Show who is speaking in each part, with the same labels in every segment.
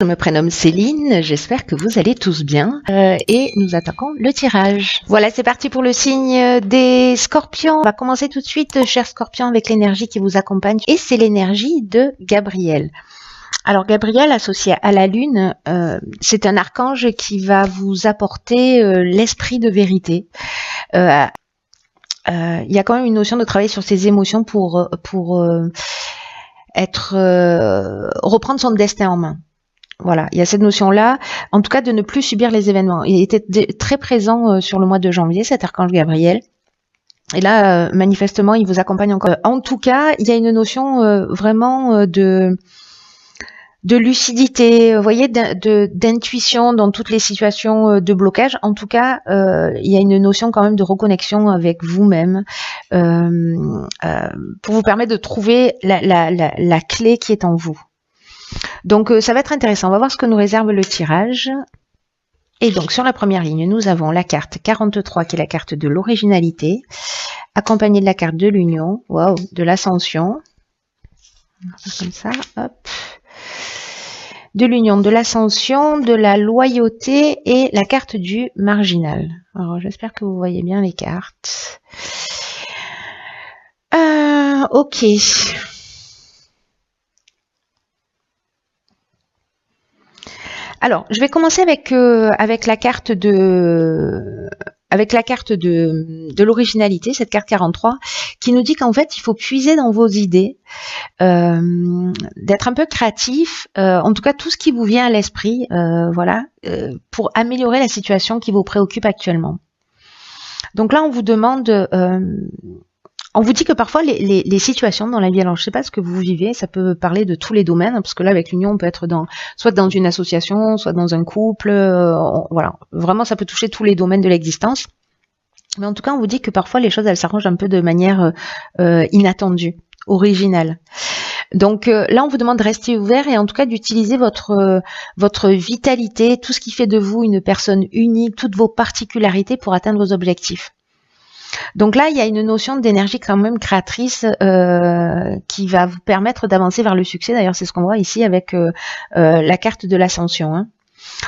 Speaker 1: Je me prénomme Céline, j'espère que vous allez tous bien et nous attaquons le tirage. Voilà, c'est parti pour le signe des scorpions. On va commencer tout de suite, chers scorpions, avec l'énergie qui vous accompagne et c'est l'énergie de Gabriel. Alors Gabriel, associé à la lune, c'est un archange qui va vous apporter l'esprit de vérité. Il y a quand même une notion de travailler sur ses émotions pour reprendre son destin en main. Voilà, il y a cette notion-là, en tout cas de ne plus subir les événements. Il était très présent sur le mois de janvier, cet archange Gabriel. Et là, manifestement, il vous accompagne encore. En tout cas, il y a une notion vraiment de lucidité, vous voyez, d'intuition dans toutes les situations de blocage. En tout cas, il y a une notion quand même de reconnexion avec vous-même pour vous permettre de trouver la clé qui est en vous. Donc ça va être intéressant, on va voir ce que nous réserve le tirage. Et donc sur la première ligne, nous avons la carte 43 qui est la carte de l'originalité, accompagnée de la carte de l'union, waouh, de l'ascension, comme ça, hop, de l'union, de l'ascension, de la loyauté et la carte du marginal. Alors j'espère que vous voyez bien les cartes. Ok. Alors, je vais commencer avec la carte de l'originalité, cette carte 43, qui nous dit qu'en fait, il faut puiser dans vos idées, d'être un peu créatif, en tout cas tout ce qui vous vient à l'esprit, voilà, pour améliorer la situation qui vous préoccupe actuellement. Donc là, on vous demande... on vous dit que parfois les situations dans la vie, alors je ne sais pas ce que vous vivez, ça peut parler de tous les domaines, parce que là avec l'union on peut être soit dans une association, soit dans un couple, voilà, vraiment ça peut toucher tous les domaines de l'existence. Mais en tout cas on vous dit que parfois les choses elles s'arrangent un peu de manière inattendue, originale. Donc là on vous demande de rester ouvert et en tout cas d'utiliser votre vitalité, tout ce qui fait de vous une personne unique, toutes vos particularités pour atteindre vos objectifs. Donc là, il y a une notion d'énergie quand même créatrice qui va vous permettre d'avancer vers le succès. D'ailleurs, c'est ce qu'on voit ici avec la carte de l'ascension. Hein.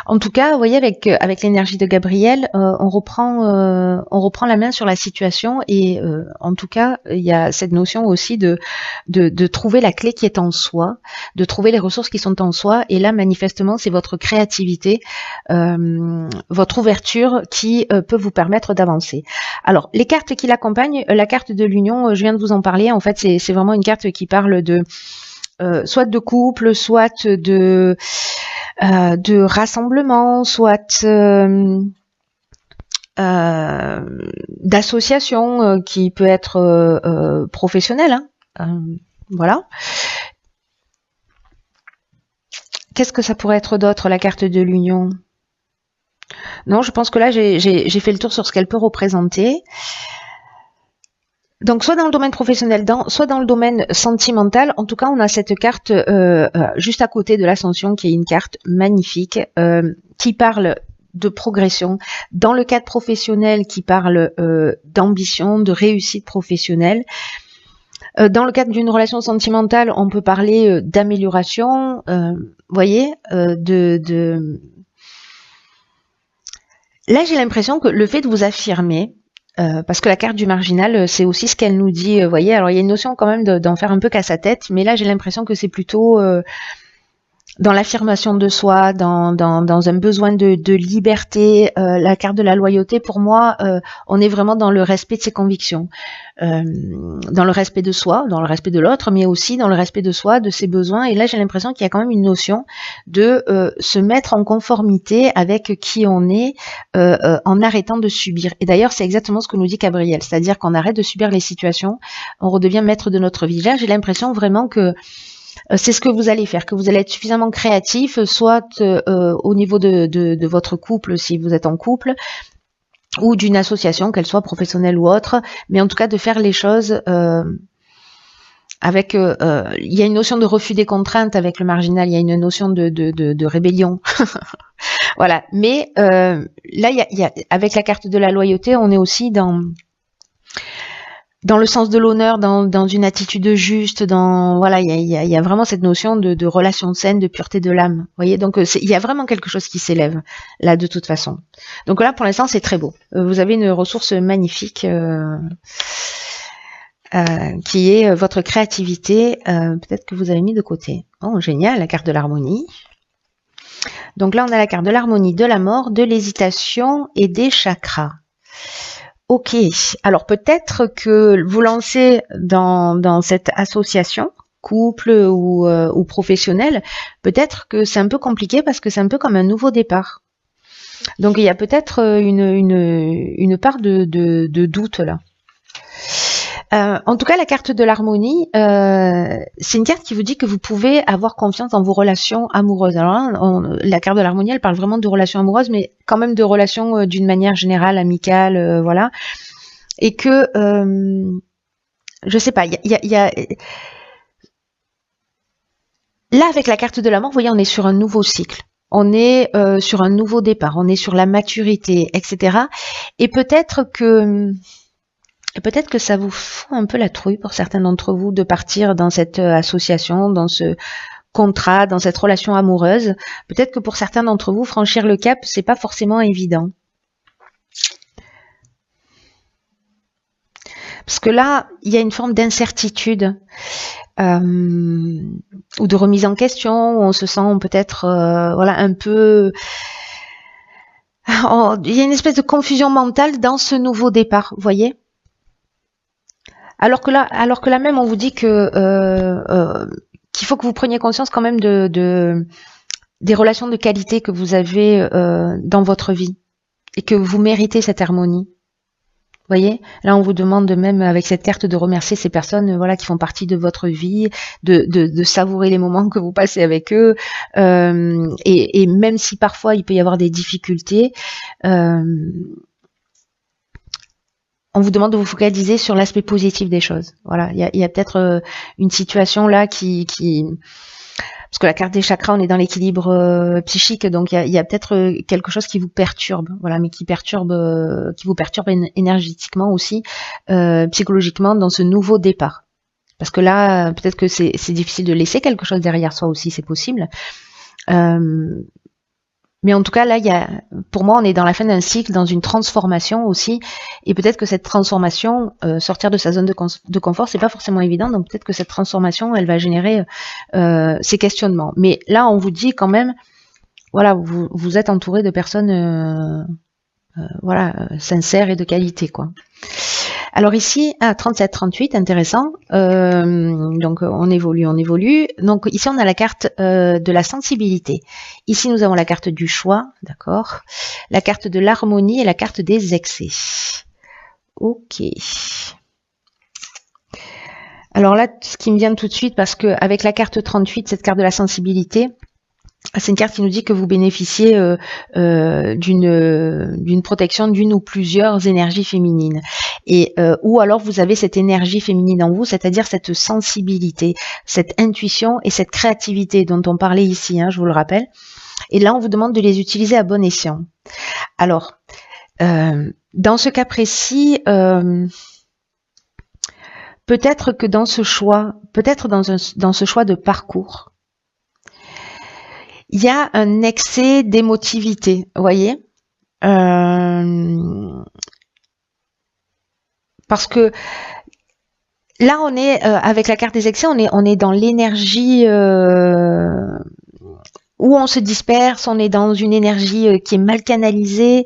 Speaker 1: En tout cas, vous voyez, avec l'énergie de Gabriel, on reprend la main sur la situation et en tout cas, il y a cette notion aussi de trouver la clé qui est en soi, de trouver les ressources qui sont en soi. Et là, manifestement, c'est votre créativité, votre ouverture qui peut vous permettre d'avancer. Alors, les cartes qui l'accompagnent, la carte de l'union, je viens de vous en parler. En fait, c'est vraiment une carte qui parle de soit de couple, soit de rassemblement, soit d'association qui peut être professionnelle. Hein. Voilà. Qu'est-ce que ça pourrait être d'autre, la carte de l'union? Non, je pense que là, j'ai fait le tour sur ce qu'elle peut représenter. Donc, soit dans le domaine professionnel, soit dans le domaine sentimental. En tout cas, on a cette carte juste à côté de l'ascension, qui est une carte magnifique, qui parle de progression. Dans le cadre professionnel, qui parle d'ambition, de réussite professionnelle. Dans le cadre d'une relation sentimentale, on peut parler d'amélioration, voyez, Là, j'ai l'impression que le fait de vous affirmer, parce que la carte du marginal, c'est aussi ce qu'elle nous dit, vous voyez, alors il y a une notion quand même d'en faire un peu qu'à sa tête, mais là j'ai l'impression que c'est plutôt dans l'affirmation de soi, dans un besoin de liberté, la carte de la loyauté, pour moi, on est vraiment dans le respect de ses convictions, dans le respect de soi, dans le respect de l'autre, mais aussi dans le respect de soi, de ses besoins. Et là, j'ai l'impression qu'il y a quand même une notion de se mettre en conformité avec qui on est en arrêtant de subir. Et d'ailleurs, c'est exactement ce que nous dit Gabriel, c'est-à-dire qu'on arrête de subir les situations, on redevient maître de notre vie. Là, j'ai l'impression vraiment que c'est ce que vous allez faire, que vous allez être suffisamment créatif, soit au niveau de votre couple, si vous êtes en couple, ou d'une association, qu'elle soit professionnelle ou autre, mais en tout cas de faire les choses avec... il y a une notion de refus des contraintes avec le marginal, il y a une notion de rébellion. Voilà, mais là, avec la carte de la loyauté, on est aussi dans dans le sens de l'honneur, dans une attitude juste, voilà, il y a vraiment cette notion de relation saine, de pureté de l'âme. Vous voyez, donc il y a vraiment quelque chose qui s'élève là de toute façon. Donc là, pour l'instant, c'est très beau. Vous avez une ressource magnifique qui est votre créativité. Peut-être que vous avez mis de côté. Oh, génial, la carte de l'harmonie. Donc là, on a la carte de l'harmonie, de la mort, de l'hésitation et des chakras. Ok, alors peut-être que vous lancez dans cette association, couple ou professionnelle, peut-être que c'est un peu compliqué parce que c'est un peu comme un nouveau départ. Donc il y a peut-être une part de doute là. En tout cas, la carte de l'harmonie, c'est une carte qui vous dit que vous pouvez avoir confiance dans vos relations amoureuses. Alors là, la carte de l'harmonie, elle parle vraiment de relations amoureuses, mais quand même de relations d'une manière générale, amicale, voilà. Et que, je sais pas, il y a... Là, avec la carte de la mort, vous voyez, on est sur un nouveau cycle. On est sur un nouveau départ, on est sur la maturité, etc. Et peut-être que ça vous fout un peu la trouille pour certains d'entre vous de partir dans cette association, dans ce contrat, dans cette relation amoureuse. Peut-être que pour certains d'entre vous, franchir le cap, c'est pas forcément évident. Parce que là, il y a une forme d'incertitude ou de remise en question, où on se sent peut-être voilà, un peu... Il y a une espèce de confusion mentale dans ce nouveau départ, vous voyez ? Alors que là même, on vous dit que qu'il faut que vous preniez conscience quand même des relations de qualité que vous avez dans votre vie et que vous méritez cette harmonie. Vous voyez, là on vous demande même avec cette carte de remercier ces personnes voilà qui font partie de votre vie, de savourer les moments que vous passez avec eux et même si parfois il peut y avoir des difficultés. On vous demande de vous focaliser sur l'aspect positif des choses. Voilà, il y a peut-être une situation là qui parce que la carte des chakras, on est dans l'équilibre psychique, donc il y a peut-être quelque chose qui vous perturbe, voilà, mais qui vous perturbe énergétiquement aussi, psychologiquement dans ce nouveau départ. Parce que là, peut-être que c'est difficile de laisser quelque chose derrière soi aussi, c'est possible. Mais en tout cas, là, pour moi, on est dans la fin d'un cycle, dans une transformation aussi. Et peut-être que cette transformation, sortir de sa zone de confort, c'est pas forcément évident. Donc peut-être que cette transformation, elle va générer ces questionnements. Mais là, on vous dit quand même, voilà, vous êtes entouré de personnes, voilà, sincères et de qualité, quoi. Alors ici, 37, 38, intéressant. Donc on évolue. Donc ici on a la carte de la sensibilité. Ici nous avons la carte du choix, d'accord. La carte de l'harmonie et la carte des excès. Ok. Alors là, ce qui me vient tout de suite, parce que avec la carte 38, cette carte de la sensibilité, c'est une carte qui nous dit que vous bénéficiez d'une protection d'une ou plusieurs énergies féminines, et ou alors vous avez cette énergie féminine en vous, c'est-à-dire cette sensibilité, cette intuition et cette créativité dont on parlait ici, hein, je vous le rappelle. Et là, on vous demande de les utiliser à bon escient. Alors, dans ce cas précis, peut-être que dans ce choix, dans ce choix de parcours, il y a un excès d'émotivité, vous voyez, parce que là on est avec la carte des excès, on est dans l'énergie où on se disperse, on est dans une énergie qui est mal canalisée,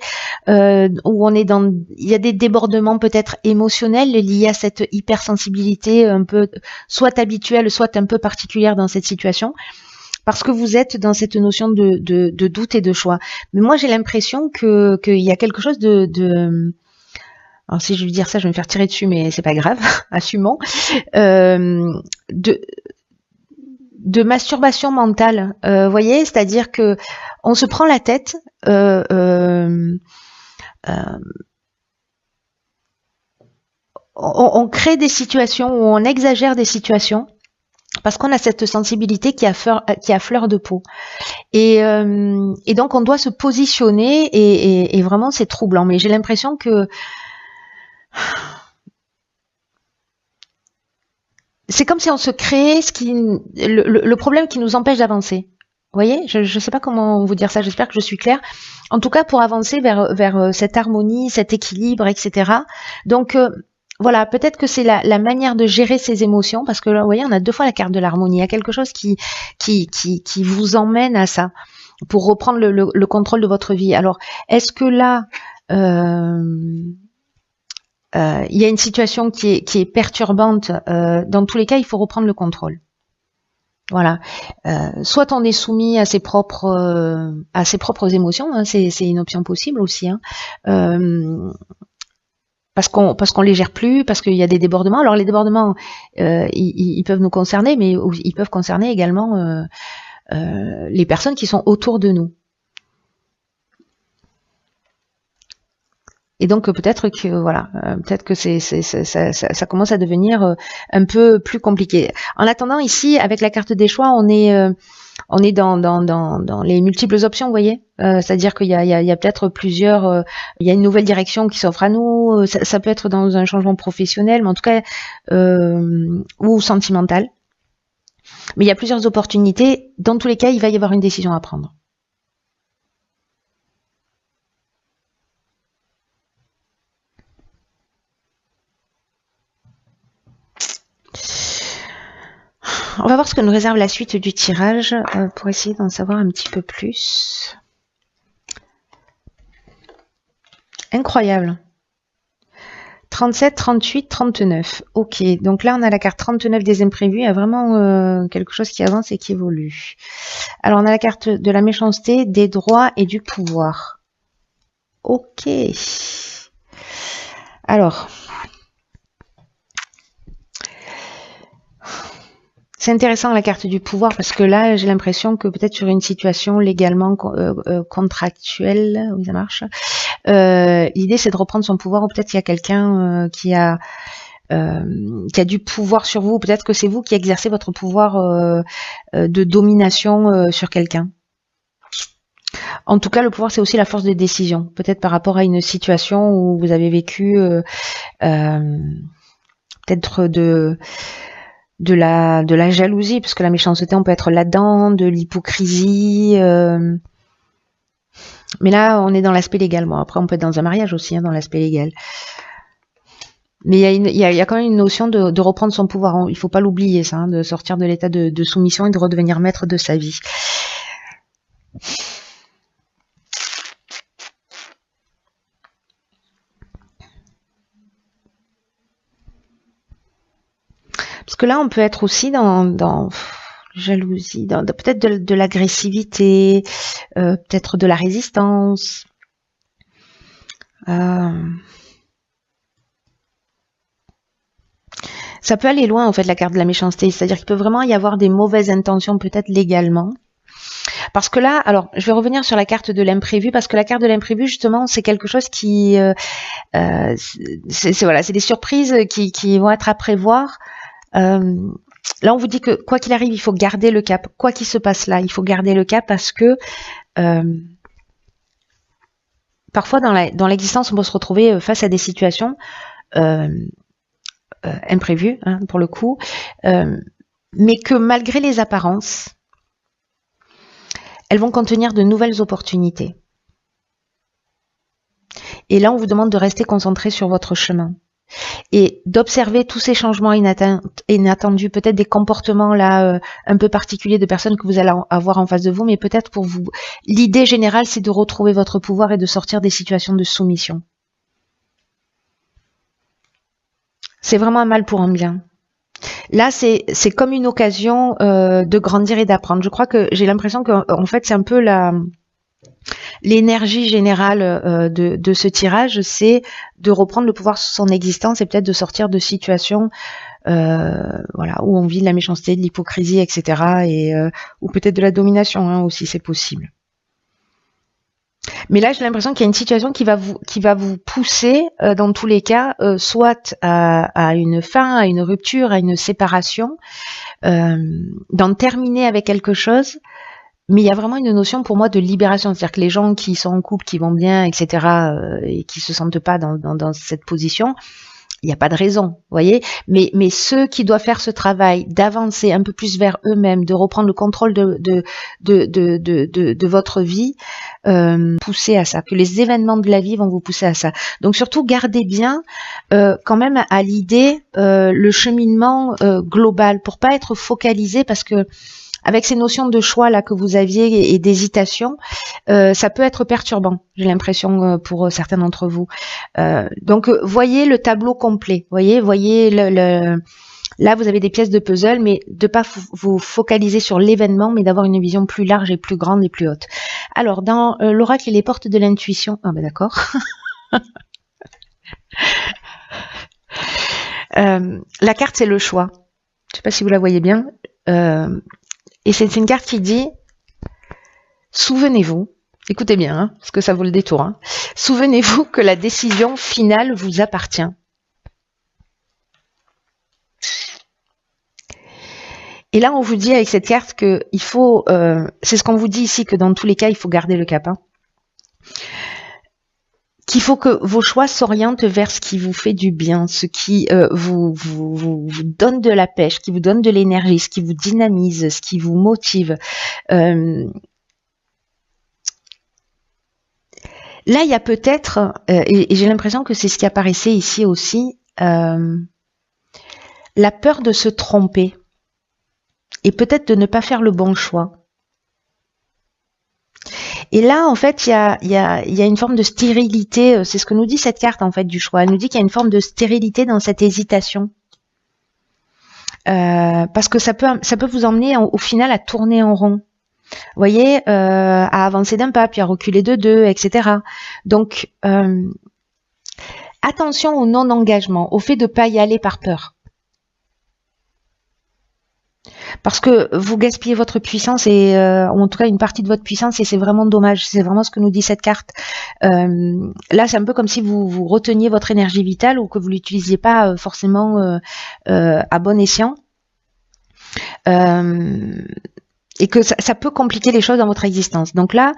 Speaker 1: où il y a des débordements peut-être émotionnels liés à cette hypersensibilité un peu soit habituelle, soit un peu particulière dans cette situation. Parce que vous êtes dans cette notion de doute et de choix. Mais moi, j'ai l'impression qu'il y a quelque chose alors si je veux dire ça, je vais me faire tirer dessus, mais c'est pas grave, assumons. De masturbation mentale, voyez, c'est-à-dire que on se prend la tête. On crée des situations où on exagère des situations. Parce qu'on a cette sensibilité qui a fleur de peau. Et donc, on doit se positionner et vraiment, c'est troublant. Mais j'ai l'impression que c'est comme si on se créait le problème qui nous empêche d'avancer. Vous voyez, je ne sais pas comment vous dire ça, j'espère que je suis claire. En tout cas, pour avancer vers cette harmonie, cet équilibre, etc. Donc, voilà, peut-être que c'est la manière de gérer ses émotions, parce que là, vous voyez, on a 2 fois la carte de l'harmonie. Il y a quelque chose qui vous emmène à ça, pour reprendre le contrôle de votre vie. Alors, est-ce que là, il y a une situation qui est perturbante? Dans tous les cas, il faut reprendre le contrôle. Voilà. Soit on est soumis à ses propres émotions, hein, c'est une option possible aussi, hein. Parce qu'on les gère plus, parce qu'il y a des débordements. Alors les débordements, ils peuvent nous concerner, mais ils peuvent concerner également les personnes qui sont autour de nous. Et donc peut-être que voilà, peut-être que ça commence à devenir un peu plus compliqué. En attendant, ici, avec la carte des choix, on est dans les multiples options, vous voyez. C'est-à-dire qu'il y a peut-être plusieurs, il y a une nouvelle direction qui s'offre à nous. Ça peut être dans un changement professionnel, mais en tout cas ou sentimental. Mais il y a plusieurs opportunités. Dans tous les cas, il va y avoir une décision à prendre. On va voir ce que nous réserve la suite du tirage pour essayer d'en savoir un petit peu plus. Incroyable. 37, 38, 39. Ok, donc là on a la carte 39 des imprévus. Il y a vraiment quelque chose qui avance et qui évolue. Alors on a la carte de la méchanceté, des droits et du pouvoir. Ok. Alors... c'est intéressant la carte du pouvoir parce que là j'ai l'impression que peut-être sur une situation légalement contractuelle, oui ça marche, l'idée c'est de reprendre son pouvoir, ou peut-être il y a quelqu'un qui a du pouvoir sur vous, peut-être que c'est vous qui exercez votre pouvoir de domination sur quelqu'un. En tout cas le pouvoir c'est aussi la force de décision, peut-être par rapport à une situation où vous avez vécu peut-être de la jalousie, parce que la méchanceté on peut être là-dedans, de l'hypocrisie, mais là on est dans l'aspect légal. Bon, après on peut être dans un mariage aussi, hein, dans l'aspect légal, mais il y a quand même une notion de reprendre son pouvoir, il faut pas l'oublier ça, hein, de sortir de l'état de soumission et de redevenir maître de sa vie. Parce que là on peut être aussi dans jalousie, peut-être de l'agressivité, peut-être de la résistance. Ça peut aller loin en fait la carte de la méchanceté, c'est-à-dire qu'il peut vraiment y avoir des mauvaises intentions peut-être légalement. Parce que là, alors je vais revenir sur la carte de l'imprévu, parce que la carte de l'imprévu justement c'est quelque chose qui, c'est des surprises qui vont être à prévoir. Là, on vous dit que quoi qu'il arrive, il faut garder le cap. Quoi qu'il se passe là, il faut garder le cap parce que parfois dans l'existence, on peut se retrouver face à des situations imprévues, hein, pour le coup, mais que malgré les apparences, elles vont contenir de nouvelles opportunités. Et là, on vous demande de rester concentré sur votre chemin et d'observer tous ces changements inattendus, peut-être des comportements là un peu particuliers de personnes que vous allez avoir en face de vous, mais peut-être pour vous, l'idée générale c'est de retrouver votre pouvoir et de sortir des situations de soumission. C'est vraiment un mal pour un bien. Là c'est comme une occasion de grandir et d'apprendre. Je crois que j'ai l'impression que en fait c'est un peu l'énergie générale de ce tirage, c'est de reprendre le pouvoir sur son existence et peut-être de sortir de situations voilà, où on vit de la méchanceté, de l'hypocrisie, etc. Ou peut-être de la domination, hein, aussi, c'est possible. Mais là, j'ai l'impression qu'il y a une situation qui va vous pousser, dans tous les cas, soit à une fin, à une rupture, à une séparation, d'en terminer avec quelque chose. Mais il y a vraiment une notion pour moi de libération, c'est-à-dire que les gens qui sont en couple, qui vont bien, etc., et qui se sentent pas dans cette position, il n'y a pas de raison, vous voyez. Mais ceux qui doivent faire ce travail d'avancer un peu plus vers eux-mêmes, de reprendre le contrôle de votre vie, pousser à ça, que les événements de la vie vont vous pousser à ça. Donc surtout, gardez bien quand même à l'idée le cheminement global, pour pas être focalisé, parce que avec ces notions de choix là que vous aviez et d'hésitation, ça peut être perturbant, j'ai l'impression, pour certains d'entre vous. Donc voyez le tableau complet, voyez là vous avez des pièces de puzzle, mais de pas vous focaliser sur l'événement, mais d'avoir une vision plus large et plus grande et plus haute. Alors dans l'oracle et les portes de l'intuition, ah ben d'accord. La carte c'est le choix. Je sais pas si vous la voyez bien. Et c'est une carte qui dit, souvenez-vous, écoutez bien, hein, parce que ça vaut le détour, hein, souvenez-vous que la décision finale vous appartient. Et là, on vous dit avec cette carte que il faut, c'est ce qu'on vous dit ici, que dans tous les cas, il faut garder le cap, hein, qu'il faut que vos choix s'orientent vers ce qui vous fait du bien, ce qui vous donne de la pêche, qui vous donne de l'énergie, ce qui vous dynamise, ce qui vous motive. Là, il y a peut-être, et j'ai l'impression que c'est ce qui apparaissait ici aussi, la peur de se tromper et peut-être de ne pas faire le bon choix. Et là, en fait, il y a une forme de stérilité. C'est ce que nous dit cette carte, en fait, du choix. Elle nous dit qu'il y a une forme de stérilité dans cette hésitation. Parce que ça peut vous emmener, au final, à tourner en rond. Vous voyez, à avancer d'un pas, puis à reculer de deux, etc. Donc, attention au non-engagement, au fait de ne pas y aller par peur. Parce que vous gaspillez votre puissance, et en tout cas une partie de votre puissance, et c'est vraiment dommage. C'est vraiment ce que nous dit cette carte. Là, c'est un peu comme si vous reteniez votre énergie vitale, ou que vous l'utilisiez pas forcément à bon escient. Et que ça peut compliquer les choses dans votre existence. Donc là,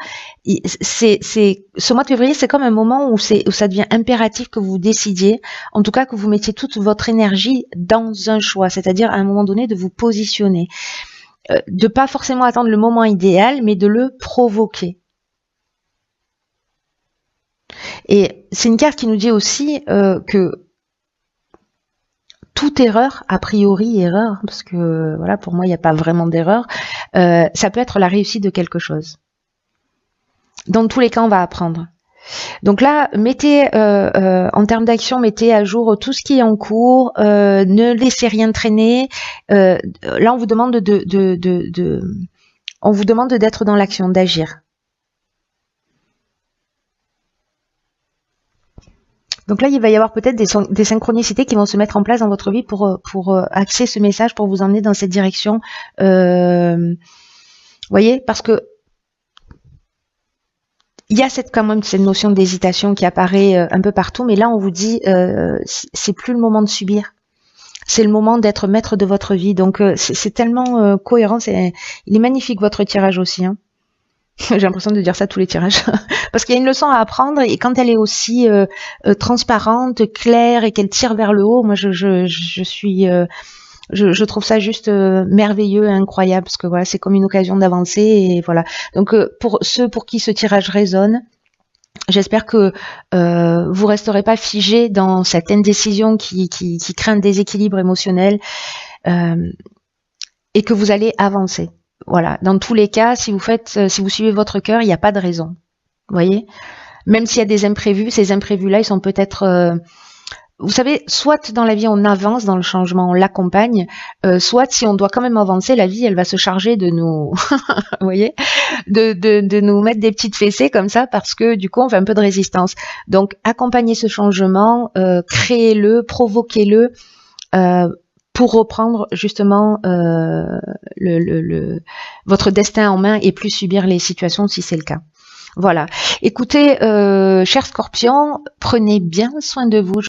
Speaker 1: ce mois de février, c'est comme un moment où ça devient impératif que vous décidiez, en tout cas que vous mettiez toute votre énergie dans un choix, c'est-à-dire à un moment donné de vous positionner, de pas forcément attendre le moment idéal, mais de le provoquer. Et c'est une carte qui nous dit aussi que toute erreur, a priori erreur, parce que voilà, pour moi il n'y a pas vraiment d'erreur, ça peut être la réussite de quelque chose. Dans tous les cas, on va apprendre. Donc là, mettez en termes d'action, mettez à jour tout ce qui est en cours, ne laissez rien traîner. Là, on vous demande d'être dans l'action, d'agir. Donc là, il va y avoir peut-être des synchronicités qui vont se mettre en place dans votre vie pour axer ce message, pour vous emmener dans cette direction. Vous voyez, parce que il y a quand même cette notion d'hésitation qui apparaît un peu partout, mais là, on vous dit, c'est plus le moment de subir. C'est le moment d'être maître de votre vie. Donc, c'est tellement cohérent. Il est magnifique, votre tirage aussi, hein. J'ai l'impression de dire ça tous les tirages. Parce qu'il y a une leçon à apprendre, et quand elle est aussi transparente, claire, et qu'elle tire vers le haut, moi je trouve ça juste merveilleux et incroyable, parce que voilà, c'est comme une occasion d'avancer, et voilà. Donc pour ceux pour qui ce tirage résonne, j'espère que vous resterez pas figés dans cette indécision qui crée un déséquilibre émotionnel, et que vous allez avancer. Voilà, dans tous les cas, si vous suivez votre cœur, il n'y a pas de raison. Vous voyez, même s'il y a des imprévus, ces imprévus-là, ils sont peut-être, vous savez, soit dans la vie on avance dans le changement, on l'accompagne, soit si on doit quand même avancer, la vie elle va se charger de nous, vous voyez, de nous mettre des petites fessées comme ça, parce que du coup on fait un peu de résistance. Donc accompagnez ce changement, créez-le, provoquez-le. Pour reprendre justement votre destin en main, et plus subir les situations si c'est le cas. Voilà. Écoutez, chers scorpions, prenez bien soin de vous.